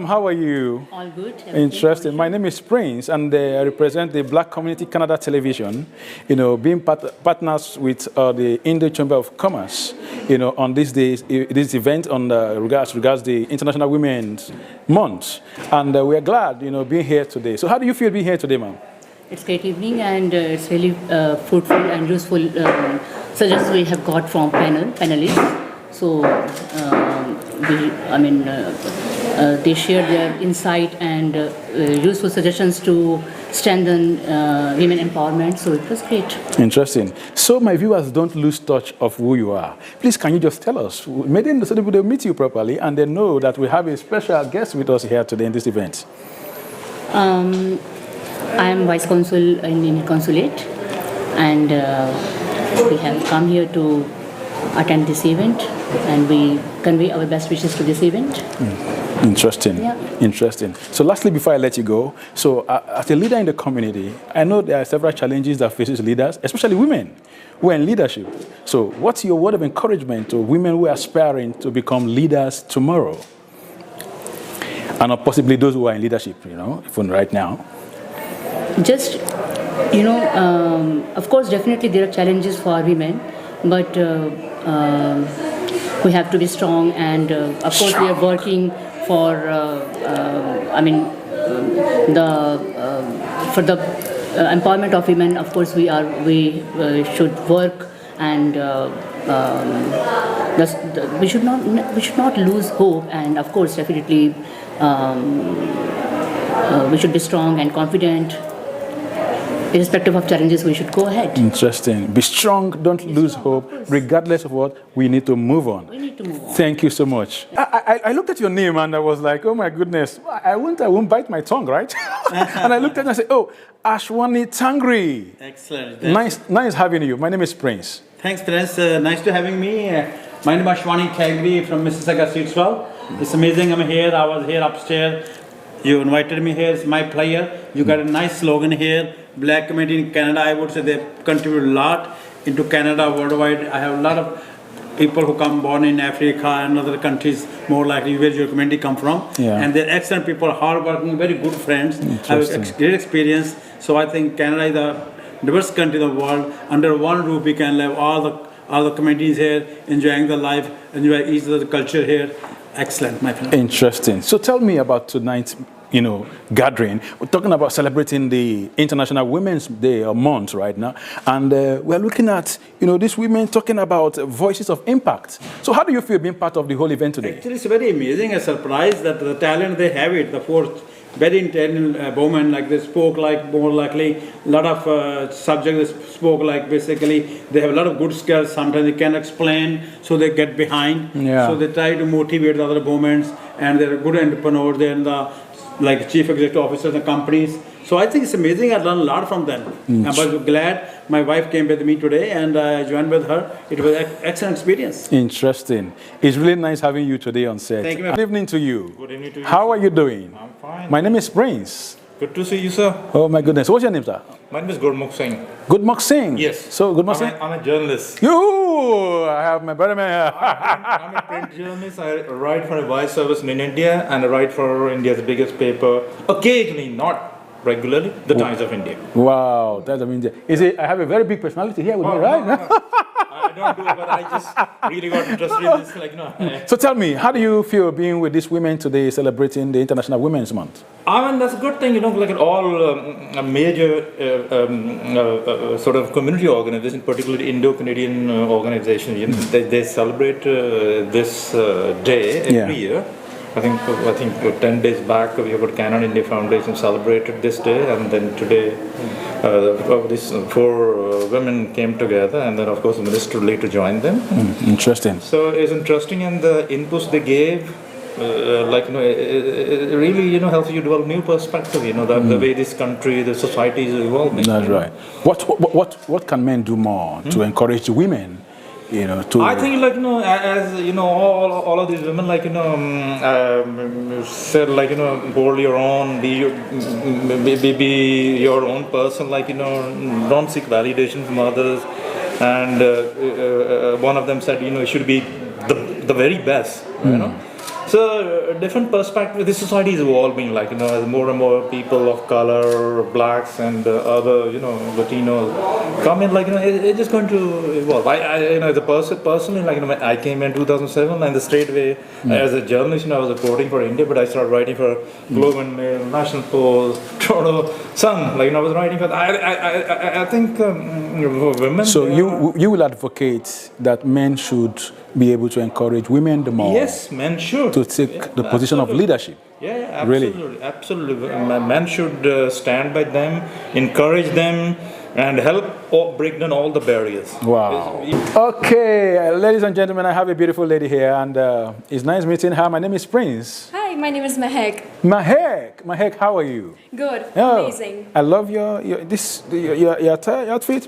How are you? All good. Interesting. My name is Prince, and I represent the Black Community Canada Television. Being partners with the Indo Chamber of Commerce. On this event on regards the International Women's Month, and we are glad being here today. So, how do you feel being here today, ma'am? It's great evening, and it's really fruitful and useful suggestions we have got from panelists. So, they shared their insight and useful suggestions to strengthen women empowerment. So it was great. Interesting. So my viewers don't lose touch of who you are. Please, can you just tell us? Maybe so they'll meet you properly and they know that we have a special guest with us here today in this event. I am Vice Consul in Indian Consulate, and we have come here to attend this event, and we convey our best wishes to this event. Interesting. Yeah. Interesting. So lastly, before I let you go, so as a leader in the community, I know there are several challenges that faces leaders, especially women who are in leadership. So what's your word of encouragement to women who are aspiring to become leaders tomorrow? And possibly those who are in leadership, even right now. Just, of course, definitely there are challenges for women, but we have to be strong, and of course we are working for the empowerment of women. Of course we should work, and we should not lose hope, and of course definitely we should be strong and confident. Irrespective of challenges, we should go ahead. Interesting. Be strong, don't lose hope. Regardless of what, we need to move on. We need to move on. Thank you so much. I looked at your name and I was like, oh my goodness, I won't bite my tongue, right? And I looked at it and I said, oh, Ashwani Tangri. Excellent. Nice having you. My name is Prince. Thanks, Prince. Nice to having me. My name is Ashwani Tangri from Mississauga, Seatswell. It's amazing I'm here. I was here upstairs. You invited me here. It's my player. You got a nice slogan here. Black community in Canada, I would say they contribute a lot into Canada worldwide. I have a lot of people who come born in Africa and other countries, more likely where your community come from. Yeah. And they're excellent people, hardworking, very good friends. I have great experience. So I think Canada is the diverse country in the world. Under one roof, we can live all the communities here, enjoying the life, enjoy each other's culture here. Excellent, my friend. Interesting. So tell me about tonight's gathering. We're talking about celebrating the International Women's Day or month right now, and we're looking at these women talking about voices of impact. So how do you feel being part of the whole event today? Actually, it's very amazing, a surprise that the talent they have it. The four very intelligent women, like they spoke like more likely a lot of subjects. They spoke like basically they have a lot of good skills. Sometimes they can explain, so they get behind. Yeah. So they try to motivate the other women, and they're good entrepreneurs. They're in the chief executive officers in companies. So I think it's amazing. I learned a lot from them. I was glad my wife came with me today and I joined with her. It was an excellent experience. Interesting. It's really nice having you today on set. Thank you. Good evening to you. Good evening to you. How are you doing? I'm fine. My name is Prince. Good to see you, sir. Oh my goodness. What's your name, sir? My name is Gurmukh Singh. Gurmukh Singh. Yes. So Gurmukh Singh. I'm a journalist. I have my brother man here. I'm a print journalist. I write for a voice service in India and I write for India's biggest paper. Occasionally, not regularly, the Times of India. Wow, that's amazing. I have a very big personality here with me, right? No. I don't do it, but I just really got interested in this. So tell me, how do you feel being with these women today celebrating the International Women's Month? I mean, that's a good thing, like all major sort of community organizations, particularly Indo-Canadian organizations, they celebrate this day every year. I think 10 days back, we have got Canada India Foundation celebrated this day, and then today these four women came together, and then of course the minister later joined them. Interesting. So it's interesting, and the inputs they gave, it really helps you develop new perspective. The way this country, the society is evolving. That's right. What can men do more to encourage women? I think as all of these women said hold your own, be your own person, don't seek validation from others, and one of them said you should be the very best, So different perspective. The society is evolving. Like as more and more people of color, blacks, and other Latinos come in. Like it's just going to evolve. As a personally, like I came in 2007, and straight away as a journalist, I was reporting for India, but I started writing for Globe and Mail, National Post, Toronto Sun. Like I was writing for. I think women. So you will advocate that men should be able to encourage women the more. Yes, men should to take the position of leadership. Yeah, absolutely, Really? absolutely. Men should stand by them, encourage them, and help break down all the barriers. Wow. Okay, ladies and gentlemen, I have a beautiful lady here, and it's nice meeting her. My name is Prince. Hi, my name is Mehek. Mahek, how are you? Good, Oh, amazing. I love your outfit.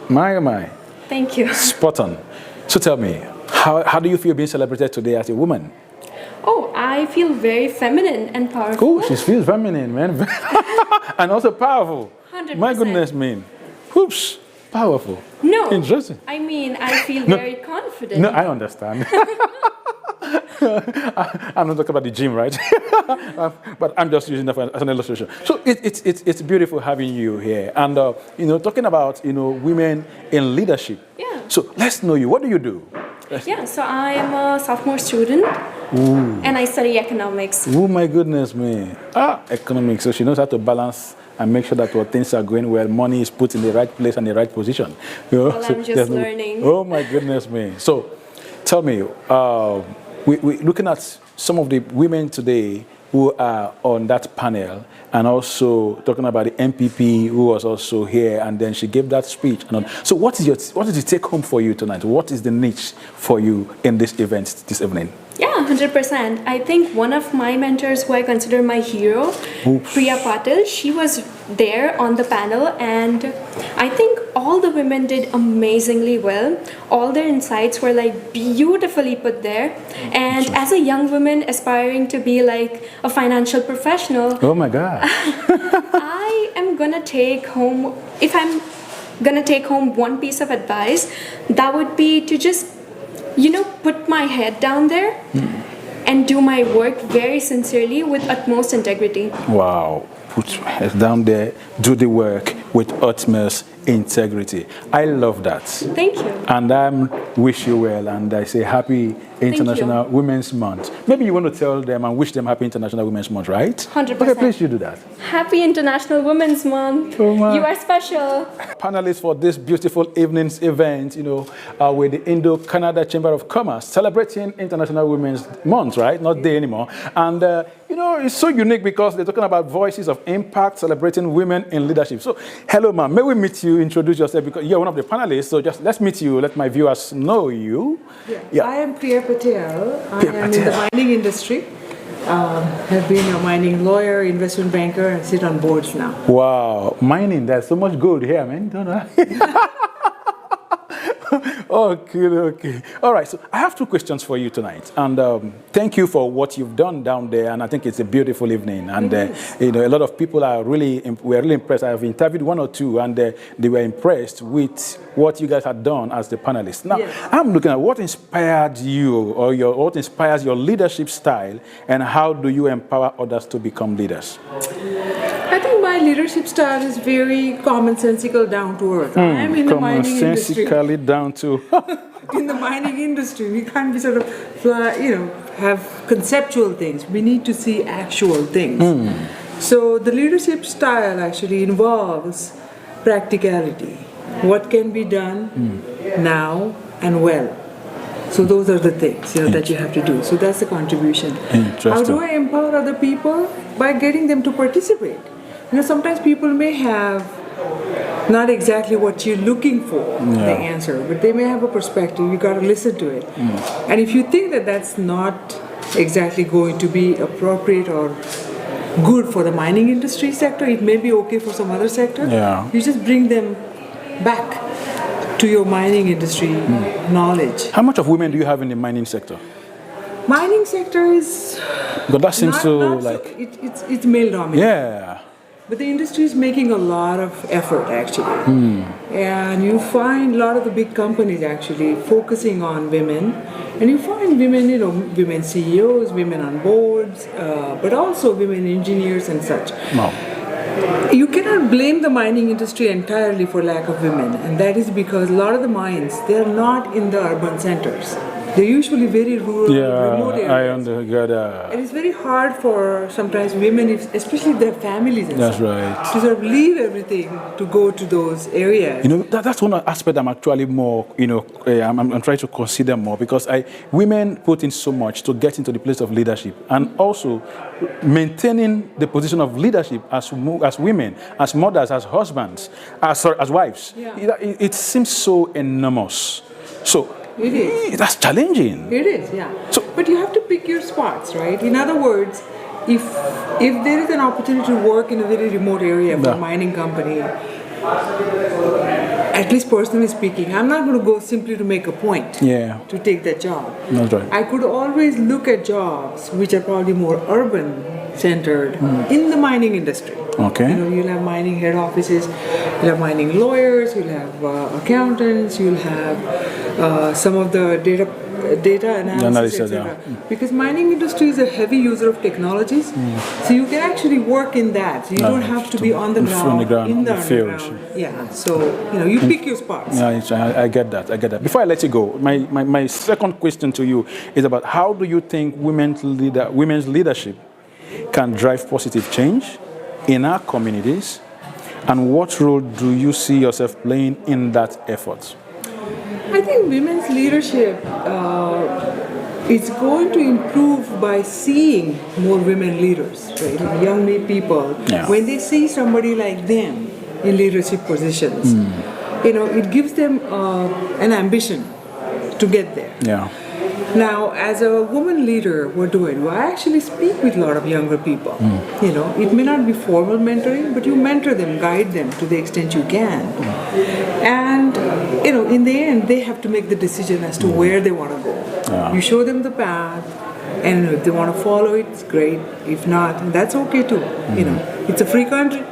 My. Thank you. Spot on. So tell me, how do you feel being celebrated today as a woman? Oh, I feel very feminine and powerful. Oh, she feels feminine, man. And also powerful. 100%. My goodness, man. Oops, powerful. No, Interesting. I mean, I feel very confident. No, I understand. I'm not talking about the gym, right? But I'm just using that as an illustration. So it's beautiful having you here. And, talking about, women in leadership. Yeah. So let's know you. What do you do? Yeah, so I am a sophomore student and I study economics. Oh, my goodness, me. Economics. So she knows how to balance and make sure that things are going well, money is put in the right place and the right position. Well, I'm just learning. Oh, my goodness, me. So tell me, we're looking at some of the women today who are on that panel, and also talking about the MPP who was also here, and then she gave that speech. So what is the take home for you tonight? What is the niche for you in this event this evening? Yeah, 100%. I think one of my mentors who I consider my hero, Priya Patil, she was there on the panel, and I think all the women did amazingly well. All their insights were like beautifully put there. And as a young woman aspiring to be like a financial professional, Oh my God. I am gonna take home, if I'm gonna take home one piece of advice, that would be to just put my head down there and do my work very sincerely with utmost integrity. Wow. Put your head down there, do the work with utmost integrity. I love that. Thank you. And I wish you well, and I say happy International Women's Month. Maybe you want to tell them and wish them happy International Women's Month, right? 100%. Okay, please you do that. Happy International Women's Month. Oh, my. You are special. Panelists for this beautiful evening's event, with the Indo-Canada Chamber of Commerce celebrating International Women's Month, right? Not day anymore. And, it's so unique because they're talking about voices of impact, celebrating women in leadership. So, hello, ma'am. May we meet you, introduce yourself, because you're one of the panelists. So just let's meet you, let my viewers know you. Yeah. I am Priya Patel. I am in the mining industry. Have been a mining lawyer, investment banker, and sit on boards now. Wow, mining, there's so much gold here, man. Don't know. Okay. All right, so I have two questions for you tonight. And thank you for what you've done down there. And I think it's a beautiful evening. And, a lot of people were really impressed. I have interviewed one or two, and they were impressed with what you guys had done as the panelists. Now, I'm looking at what inspired you, or what inspires your leadership style, and how do you empower others to become leaders? I think my leadership style is very commonsensical, down to earth. I am in the mining industry. Commonsensically down to... In the mining industry, we can't be sort of, have conceptual things. We need to see actual things. So the leadership style actually involves practicality. What can be done now and well. So those are the things that you have to do. So that's the contribution. How do I empower other people? By getting them to participate. Sometimes people may have not exactly what you're looking for, the answer, but they may have a perspective. You got to listen to it. And if you think that that's not exactly going to be appropriate or good for the mining industry sector, it may be okay for some other sector. You just bring them back to your mining industry knowledge. How much of women do you have in the mining sector? Mining sector is But that seems it's male dominated. But the industry is making a lot of effort actually. And you find a lot of the big companies actually focusing on women. And you find women, women CEOs, women on boards, but also women engineers and such. Wow. You cannot blame the mining industry entirely for lack of women, and that is because a lot of the mines, they're not in the urban centers. They're usually very rural, remote areas. I understand. And it's very hard for sometimes women, especially their families and That's stuff, right. to sort of leave everything to go to those areas. That's one aspect I'm actually more, I'm trying to consider more because women put in so much to get into the place of leadership and also maintaining the position of leadership as women, as mothers, as husbands, as wives. Yeah. It seems so enormous. So It is. that's challenging. It is, yeah. But you have to pick your spots, right? In other words, if there is an opportunity to work in a very remote area for a mining company, at least personally speaking, I'm not going to go simply to make a point to take that job. That's right. I could always look at jobs which are probably more urban centered in the mining industry. Okay. You'll have mining head offices, you'll have mining lawyers, you'll have accountants, you'll have some of the data analysis, etc. Because mining industry is a heavy user of technologies, so you can actually work in that. So you don't have to be on the ground, in the field. Yeah, so you pick your spots. Yeah, I get that. Before I let you go, my second question to you is about how do you think women's leadership can drive positive change in our communities, and what role do you see yourself playing in that effort? I think women's leadership is going to improve by seeing more women leaders, right? Young people, when they see somebody like them in leadership positions, it gives them an ambition to get there. Yeah. Now, as a woman leader, what do? I actually speak with a lot of younger people. It may not be formal mentoring, but you mentor them, guide them to the extent you can. And, in the end, they have to make the decision as to where they want to go. You show them the path, and if they want to follow it, it's great. If not, that's okay too. It's a free country.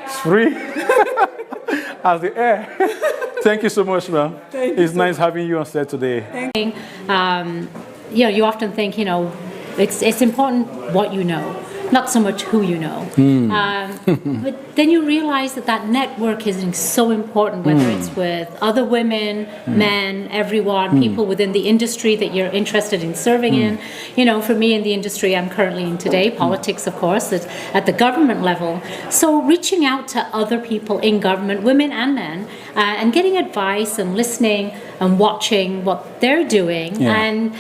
It's free as the air. Thank you so much, ma'am. It's nice having you on set today. You often think, it's important what you know, not so much who you know. But then you realize that network is so important, whether it's with other women, men, everyone, people within the industry that you're interested in serving in. For me in the industry I'm currently in today, politics, of course, at the government level. So reaching out to other people in government, women and men, and getting advice and listening and watching what they're doing. And,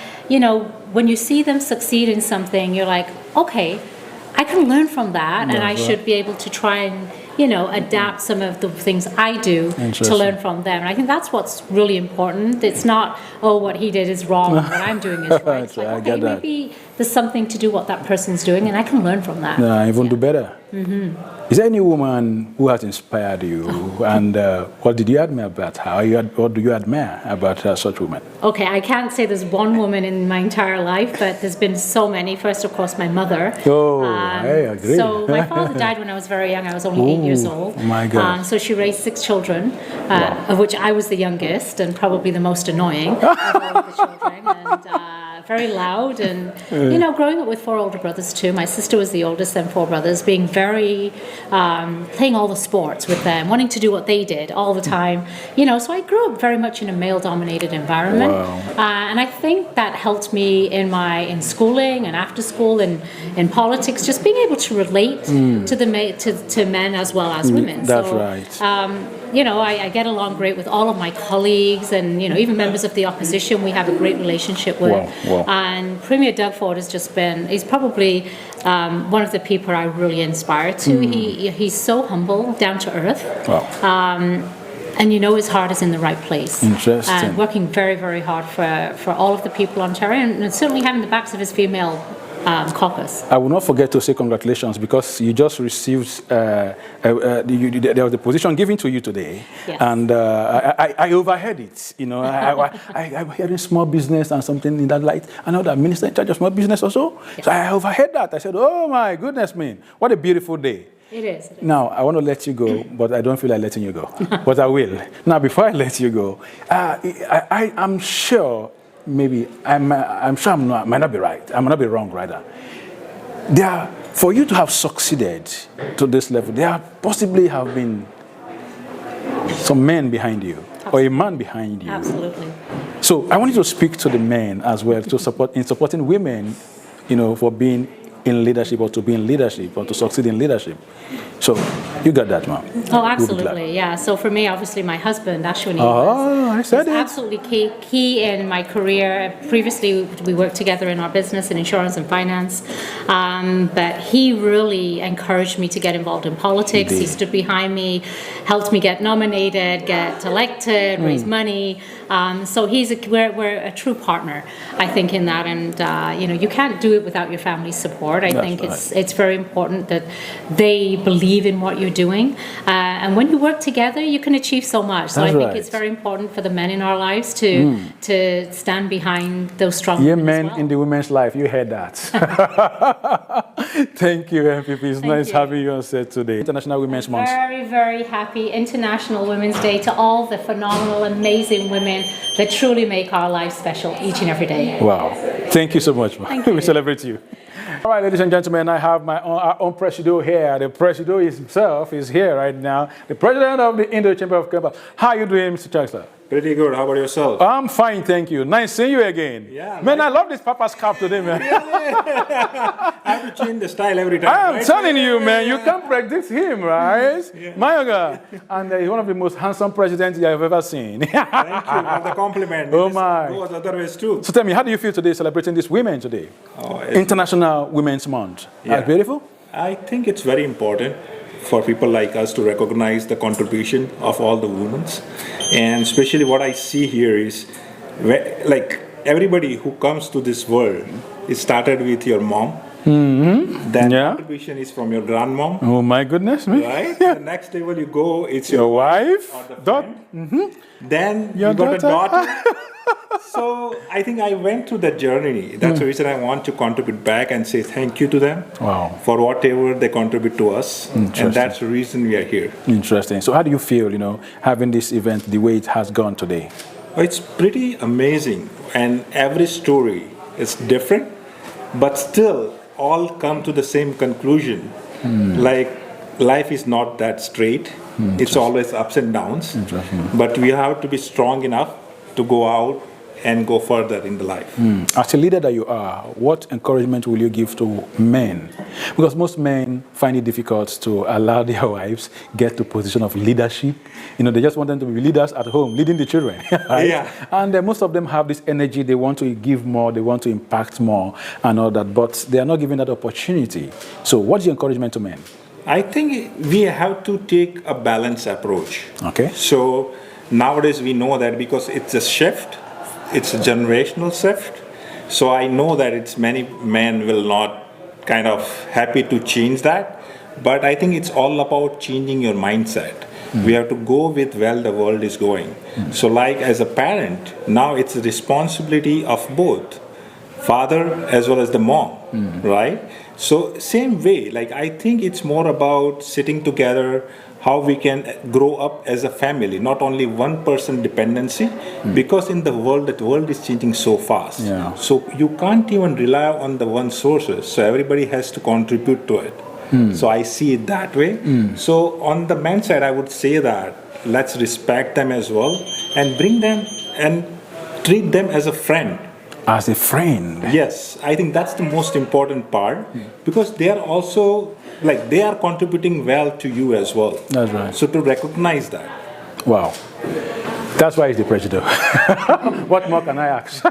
when you see them succeed in something, you're like, okay, I can learn from that, and I should be able to try and, adapt some of the things I do to learn from them. And I think that's what's really important. It's not, what he did is wrong, what I'm doing is right. It's like, okay, maybe there's something to do what that person's doing, and I can learn from that. Yeah, even do better. Is there any woman who has inspired you, and what did you admire about her? What do you admire about such women? Okay, I can't say there's one woman in my entire life, but there's been so many. First, of course, my mother. I agree. So my father died when I was very young. I was only 8 years old. My God. So she raised 6 children, of which I was the youngest and probably the most annoying of all of the children. And very loud, and growing up with 4 older brothers too. My sister was the oldest, then 4 brothers, being very playing all the sports with them, wanting to do what they did all the time. So I grew up very much in a male-dominated environment. And I think that helped me in schooling and after school and in politics, just being able to relate to men as well as women. That's right. I get along great with all of my colleagues, and even members of the opposition we have a great relationship with. Wow. And Premier Doug Ford he's probably one of the people I really inspire to. He's so humble, down to earth. And his heart is in the right place. Interesting. And working very, very hard for all of the people in Ontario, and certainly having the backs of his female caucus. I will not forget to say congratulations because you just received, there was a position given to you today, Yes. and I overheard it. You know, I'm hearing small business and something in that light. I know that minister in charge of small business also. Yes. So I overheard that. I said, oh my goodness, man, what a beautiful day. It is. Now, I want to let you go, but I don't feel like letting you go. But I will. Now, before I let you go, I'm sure, maybe, I'm sure I might not be right. I might not be wrong, rather. For you to have succeeded to this level, there possibly have been some men behind you, or a man behind you. Absolutely. So I want you to speak to the men as well, in supporting women, you know, for being in leadership or to be in leadership or to succeed in leadership. So you got that, ma'am. Oh, absolutely, yeah. So for me, obviously, my husband, Ashwini, I said was it. absolutely key in my career. Previously, we worked together in our business in insurance and finance, but he really encouraged me to get involved in politics. Indeed. He stood behind me, helped me get nominated, get elected, raise money. So we're a true partner, I think, in that. And you know, you can't do it without your family's support. I think it's very important that they believe in what you're doing. And when you work together, you can achieve so much. So I think it's very important for the men in our lives to stand behind those strong women men as well. in the women's life, you heard that. Thank you, MPP. It's nice having you on set today. International Women's Month. Very, very happy International Women's Day to all the phenomenal, amazing women that truly make our lives special each and every day. Wow. Thank you so much, man. Thank you. We celebrate you. All right, ladies and gentlemen, I have our own Presido here. The Presido himself is here right now. The president of the Indo Chamber of Commerce. How are you doing, Mr. Chancellor? Pretty good. How about yourself? I'm fine, thank you. Nice seeing you again. Yeah, man, I love this Papa's cap today, man. I have to change the style every time. I'm right? telling you, man, you can't predict him, right? My God. And he's one of the most handsome presidents I've ever seen. Thank you for the compliment. Oh, my. Goes other ways too. So tell me, how do you feel today celebrating these women today? International Women's Month. Yeah. That's beautiful. I think it's very important for people like us to recognize the contribution of all the women. And especially what I see here is, like, everybody who comes to this world, it started with your mom. Mm-hmm. That contribution is from your grandmom. Oh my goodness, man. Right? The next level you go, it's your wife. Or the friend. Then your you got a daughter. daughter. So I think I went through that journey. That's the reason I want to contribute back and say thank you to them for whatever they contribute to us. And that's the reason we are here. Interesting. So how do you feel, you know, having this event the way it has gone today? It's pretty amazing. And every story is different, but still all come to the same conclusion. Like, life is not that straight. It's always ups and downs. But we have to be strong enough to go out and go further in the life. As a leader that you are, what encouragement will you give to men? Because most men find it difficult to allow their wives get to position of leadership. You know, they just want them to be leaders at home, leading the children. Right? Yeah. And most of them have this energy. They want to give more. They want to impact more and all that. But they are not given that opportunity. So what's your encouragement to men? I think we have to take a balanced approach. Okay. So nowadays we know that because it's a shift, it's a generational shift. So I know that it's many men will not kind of happy to change that. But I think it's all about changing your mindset. We have to go with where the world is going. So like as a parent, now it's the responsibility of both father as well as the mom, right? So same way, like I think it's more about sitting together, how we can grow up as a family, not only one person dependency, because in the world is changing so fast. So you can't even rely on the one sources. So everybody has to contribute to it. So I see it that way. So on the men's side, I would say that let's respect them as well and bring them and treat them as a friend. As a friend? Yes, I think that's the most important part because they are also, like, they are contributing well to you as well. That's right. So to recognize that. Wow. That's why he's the president. What more can I ask?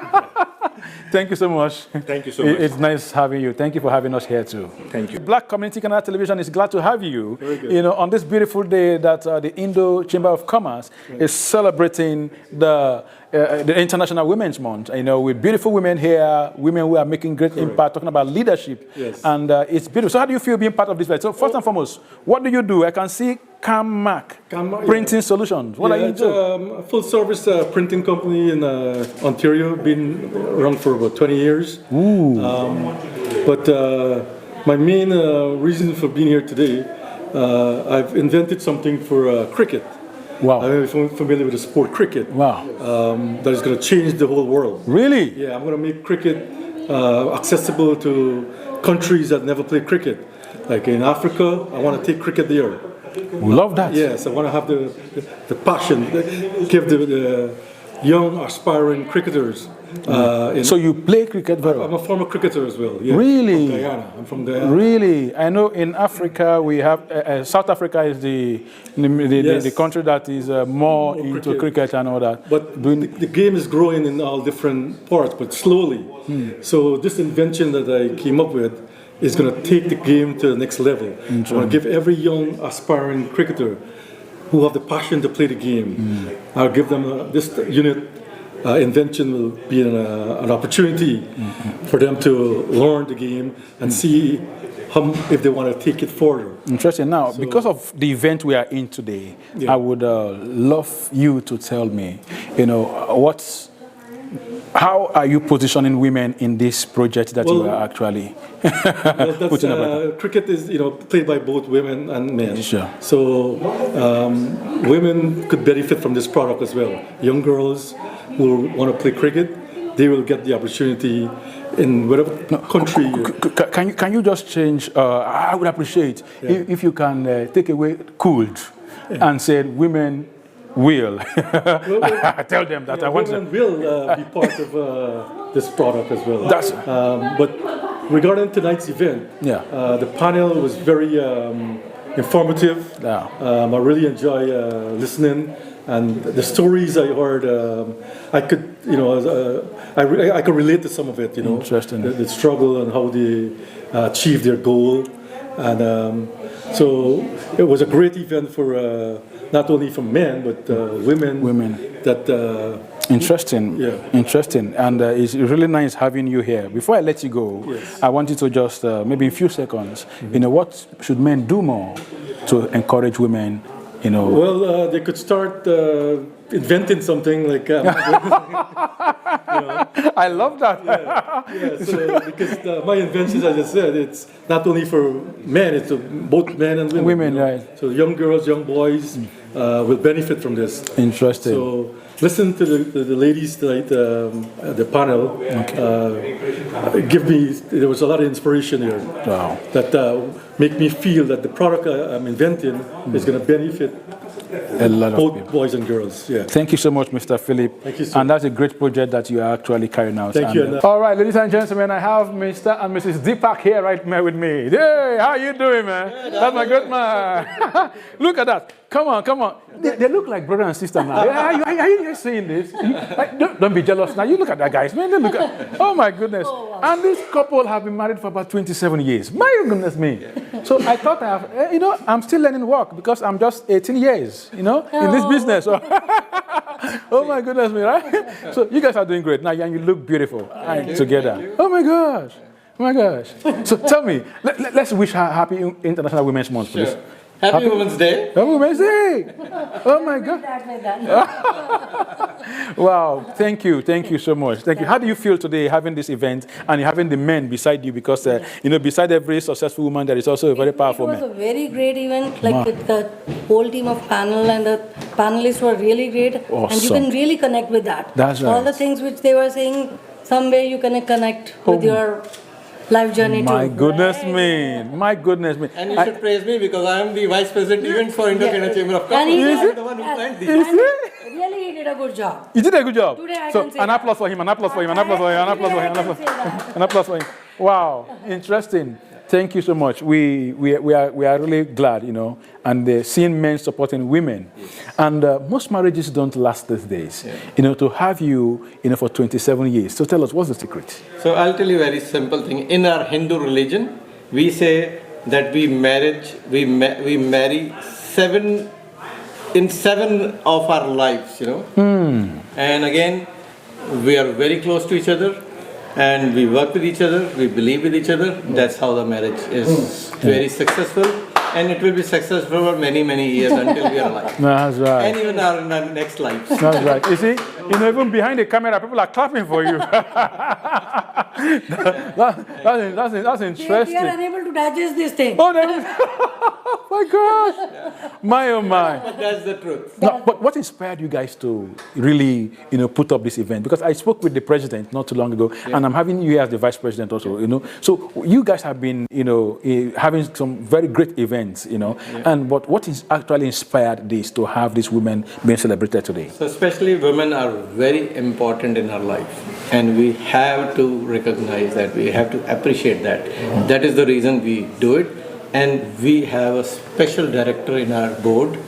Thank you so much. Thank you so much. It's nice having you. Thank you for having us here too. Thank you. Black Community Canada Television is glad to have you. Very good. You know, on this beautiful day that the Indo Chamber of Commerce is celebrating the International Women's Month. You know, with beautiful women here, women who are making great impact, talking about leadership. Yes. And it's beautiful. So how do you feel being part of this event? So first and foremost, what do you do? I can see CAMMAC, Printing Solutions. What are you It's doing? a full-service printing company in Ontario, been around for about 20 years. But my main reason for being here today, I've invented something for cricket. Wow. I'm familiar with the sport cricket. Wow. That is going to change the whole world. Really? Yeah, I'm going to make cricket accessible to countries that never play cricket. Like in Africa, I want to take cricket there. Love that. Yes, I want to have the passion, give the young aspiring cricketers. So you play cricket very well? I'm a former cricketer as well. Yeah, Really? From Guyana. I'm from Guyana. Really? I know in Africa we have, South Africa is the country that is more into cricket and all that. But the game is growing in all different parts, but slowly. So this invention that I came up with is going to take the game to the next level. I want to give every young aspiring cricketer who have the passion to play the game, I'll give them this unit. Invention will be an opportunity for them to learn the game and see if they want to take it further. Interesting. Now, because of the event we are in today, I would love you to tell me, you know, how are you positioning women in this project that you are actually putting up? Cricket is, played by both women and men. Sure. So women could benefit from this product as well. Young girls who want to play cricket, they will get the opportunity in whatever country. Can you just change? I would appreciate if you can take away could and said women will. Tell them that I want women will be part of this product as well. But regarding tonight's event, the panel was very informative. I really enjoy listening, and the stories I heard, I could, I could relate to some of it. Interesting. The struggle and how they achieve their goal, and so it was a great event for. Not only for men, but women. That interesting. Yeah. Interesting. And it's really nice having you here. Before I let you go, I want you to just maybe in a few seconds, what should men do more to encourage women? Well, they could start inventing something like. I love that. So because my inventions, as I said, it's not only for men; it's both men and women. Women, right? So young girls, young boys will benefit from this. Interesting. So listen to the ladies tonight, the panel. There was a lot of inspiration here. Wow. That make me feel that the product I'm inventing is going to benefit a lot of both people. boys and girls. Yeah. Thank you so much, Mr. Philip. Thank you, sir. And that's a great project that you are actually carrying out. Thank you. All right, ladies and gentlemen, I have Mr. and Mrs. Deepak here right now with me. Hey, how you doing, man? That's my good man. Look at that. Come on. They look like brother and sister now. Are you guys seeing this? Don't be jealous now. You look at that, guys. Man, they look at. Oh my goodness. And this couple have been married for about 27 years. My goodness me. So I thought I'm still learning work because I'm just 18 years, in this business. So oh my goodness me, right? So you guys are doing great now, and you look beautiful together. Oh my gosh. So tell me, let's wish her happy International Women's Month, please. Sure. Happy Women's Day. Happy Women's Day. Oh my God. Wow. Thank you so much. Thank you. How do you feel today having this event and having the men beside you? Because, beside every successful woman, there is also a very powerful man. It was a very great event. With the whole team of panel and the panelists were really great. Awesome. And you can really connect with that. That's right. All the things which they were saying, some way you can connect with your life journey too. My goodness me. And you should praise me because I am the Vice President events for Indo-Canada Chamber of Commerce. And I'm the one who planned this. really, he did a good job. You did a good job. Today I So can say an applause that. for him, an applause for him. Wow, interesting. thank you so much. We are really glad, and seeing men supporting women. And most marriages don't last these days. To have you, for 27 years. So tell us, what's the secret? So I'll tell you a very simple thing. In our Hindu religion, we say that we marry in 7 of our lives, And again, we are very close to each other. And we work with each other, we believe with each other. That's how the marriage is very successful. And it will be successful for many, many years until we are alive. That's right. And even our next lives. That's right. You see, even behind the camera, people are clapping for you. That's interesting. They are unable to digest this thing. Oh my gosh. My, oh my. But that's the truth. No, but what inspired you guys to really, put up this event? Because I spoke with the president not too long ago, and I'm having you here as the vice president also, So you guys have been, having some very great events, And what is actually inspired this to have these women being celebrated today? So especially women are very important in our life. And we have to recognize that, we have to appreciate that. That is the reason we do it. And we have a special director in our board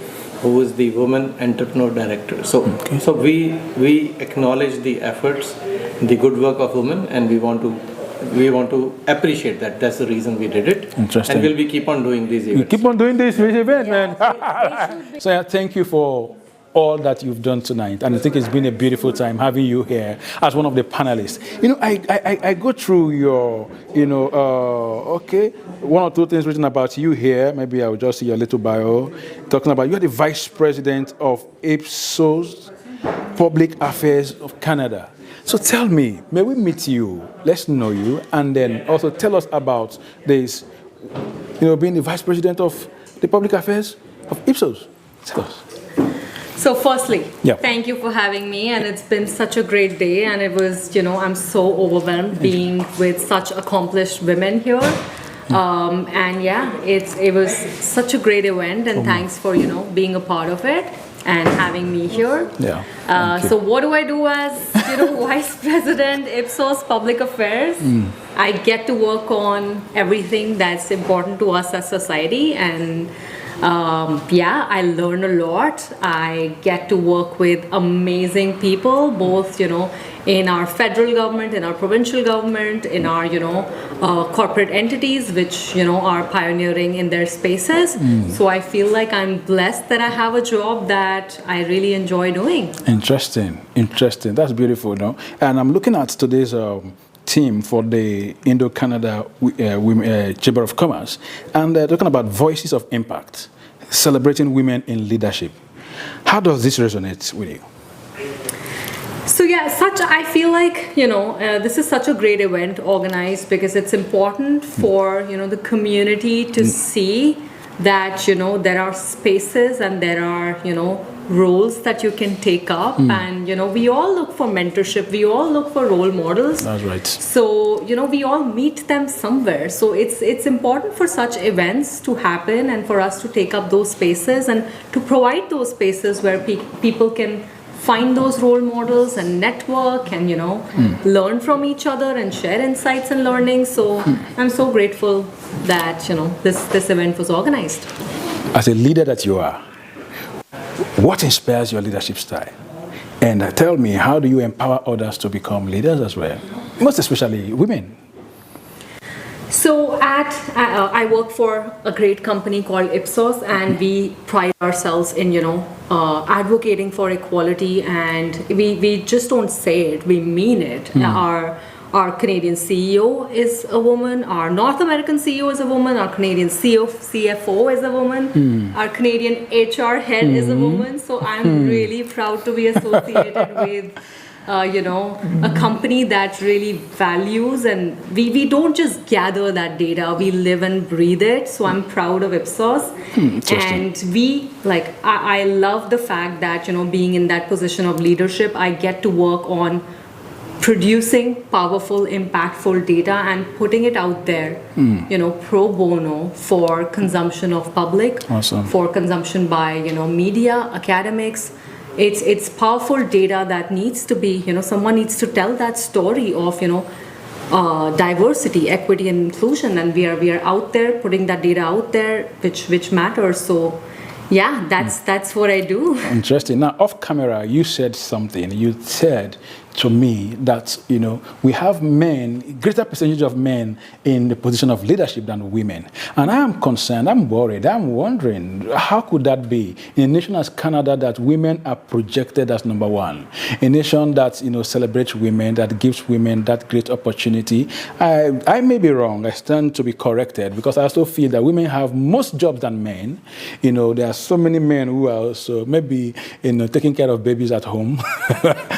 who is the woman entrepreneur director. So we acknowledge the efforts, the good work of women, and we want to appreciate that. That's the reason we did it. Interesting. And we'll keep on doing these events. You keep on doing this event, man. So thank you for all that you've done tonight, and I think it's been a beautiful time having you here as one of the panelists. I go through your, one or two things written about you here. Maybe I'll just see your little bio, talking about you're the vice president of Ipsos Public Affairs of Canada. So tell me, may we meet you? Let's know you, and then also tell us about this, being the vice president of the Public Affairs of Ipsos. Tell us. So firstly, thank you for having me, and it's been such a great day, and it was, I'm so overwhelmed being with such accomplished women here. It was such a great event, and thanks for, being a part of it and having me here. So what do I do as, Vice President, Ipsos Public Affairs? I get to work on everything that's important to us as society, and I learn a lot. I get to work with amazing people, both, in our federal government, in our provincial government, in our, corporate entities, which, are pioneering in their spaces. So I feel like I'm blessed that I have a job that I really enjoy doing. Interesting. That's beautiful, no? And I'm looking at today's team for the Indo-Canada Chamber of Commerce, and they're talking about Voices of Impact, celebrating women in leadership. How does this resonate with you? So I feel like, this is such a great event organized because it's important for, the community to see that, there are spaces and there are, roles that you can take up, and we all look for mentorship, we all look for role models. That's right. So we all meet them somewhere, so it's important for such events to happen and for us to take up those spaces and to provide those spaces where people can find those role models and network and learn from each other and share insights and learning. So I'm so grateful that this event was organized. As a leader that you are, what inspires your leadership style? And tell me, how do you empower others to become leaders as well? Most especially women. So I work for a great company called Ipsos, and we pride ourselves in, advocating for equality, and we just don't say it, we mean it. Our Canadian CEO is a woman, our North American CEO is a woman, our Canadian CFO is a woman, our Canadian HR head is a woman. So I'm really proud to be associated with a company that really values, and we don't just gather that data, we live and breathe it. So I'm proud of Ipsos. And I love the fact that, being in that position of leadership, I get to work on producing powerful, impactful data and putting it out there, pro bono for consumption of public, for consumption by, media, academics. It's powerful data that needs to be, someone needs to tell that story of, diversity, equity, and inclusion, and we are out there putting that data out there, which matters. So, yeah, that's what I do. Interesting. Now, off camera, you said something. You said to me that, you know, we have men, greater percentage of men in the position of leadership than women. And I am concerned, I'm worried, I'm wondering, how could that be? In a nation as Canada, that women are projected as number one. A nation that, you know, celebrates women, that gives women that great opportunity. I may be wrong, I stand to be corrected, because I also feel that women have most jobs than men. You know, there are so many men who are also maybe, you know, taking care of babies at home,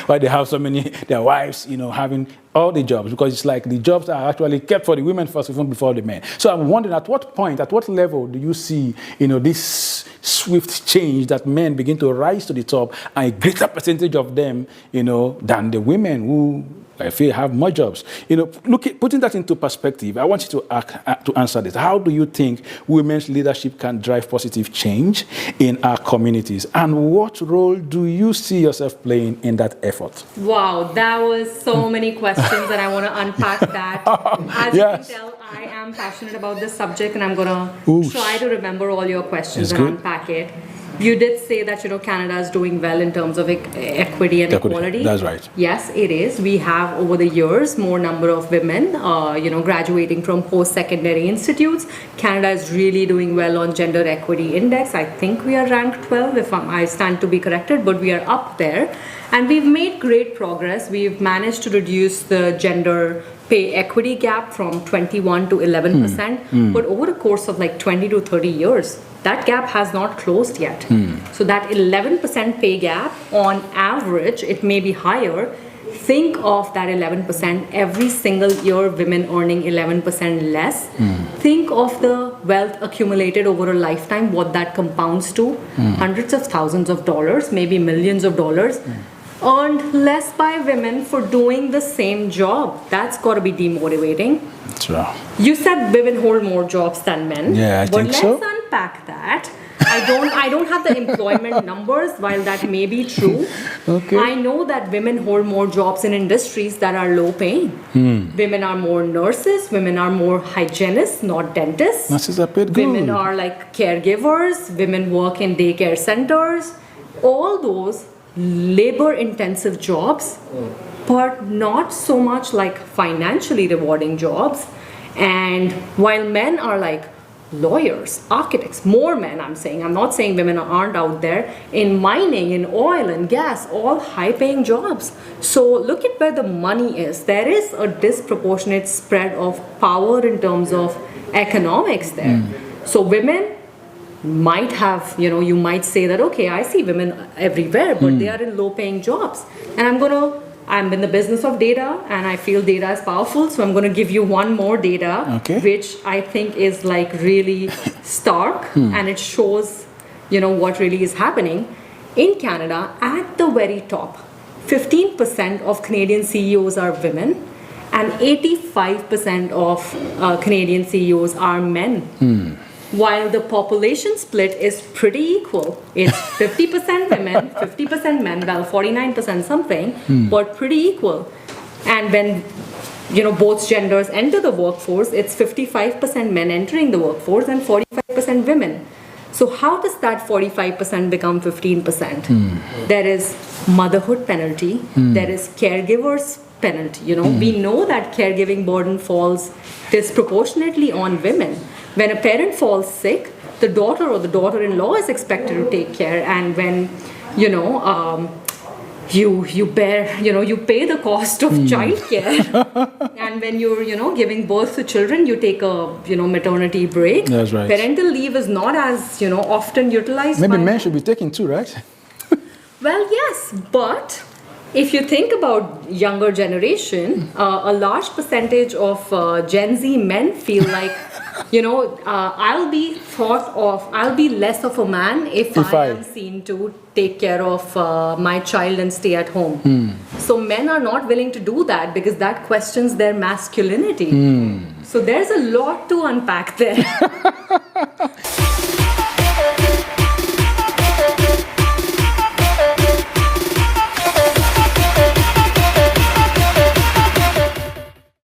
while they have so many, their wives, you know, having all the jobs, because it's like the jobs are actually kept for the women first, even before the men. So I'm wondering, at what point, at what level do you see, you know, this swift change that men begin to rise to the top, and a greater percentage of them, you know, than the women who I feel have more jobs? You know, putting that into perspective, I want you to answer this. How do you think women's leadership can drive positive change in our communities? And what role do you see yourself playing in that effort? Wow, that was so many questions, and I want to unpack that. As you can tell, I am passionate about this subject, and I'm going to try to remember all your questions and unpack it. You did say that, you know, Canada is doing well in terms of equity and equality. That's right. Yes, it is. We have over the years more number of women, you know, graduating from post-secondary institutes. Canada is really doing well on gender equity index. I think we are ranked 12, if I stand to be corrected, but we are up there. And we've made great progress. We've managed to reduce the gender pay equity gap from 21 to 11%. But over the course of like 20 to 30 years, that gap has not closed yet. So that 11% pay gap, on average, it may be higher. Think of that 11%, every single year women earning 11% less. Think of the wealth accumulated over a lifetime, what that compounds to. Hundreds of thousands of dollars, maybe millions of dollars. Earned less by women for doing the same job. That's got to be demotivating. That's right. You said women hold more jobs than men. Yeah, I think so. But let's unpack that. I don't have the employment numbers, while that may be true. Okay. I know that women hold more jobs in industries that are low paying. Women are more nurses, women are more hygienists, not dentists. Nurses are paid good. Women are like caregivers, women work in daycare centers. All those labor intensive jobs, but not so much like financially rewarding jobs. And while men are like lawyers, architects, more men, I'm not saying women aren't out there, in mining, in oil and gas, all high paying jobs. So look at where the money is. There is a disproportionate spread of power in terms of economics there. So women might have, you know, you might say that, okay, I see women everywhere, but they are in low paying jobs. And I'm in the business of data, and I feel data is powerful, so I'm going to give you one more data, which I think is like really stark, and it shows, you know, what really is happening. In Canada, at the very top, 15% of Canadian CEOs are women, and 85% of Canadian CEOs are men. While the population split is pretty equal. It's 50% women, 50% men, well, 49% something, but pretty equal. And when, you know, both genders enter the workforce, it's 55% men entering the workforce and 45% women. So how does that 45% become 15%? There is motherhood penalty, there is caregivers penalty. You know, we know that caregiving burden falls disproportionately on women. When a parent falls sick, the daughter or the daughter-in-law is expected to take care, and when, you know, you pay the cost of childcare, and when you're, you know, giving birth to children, you take a, you know, maternity break. That's right. Parental leave is not as, you know, often utilized. Maybe men should be taking too, right? Well, yes, but if you think about younger generation, a large percentage of Gen Z men feel like, you know, I'll be less of a man if I am seen to take care of my child and stay at home. So men are not willing to do that because that questions their masculinity. So there's a lot to unpack there.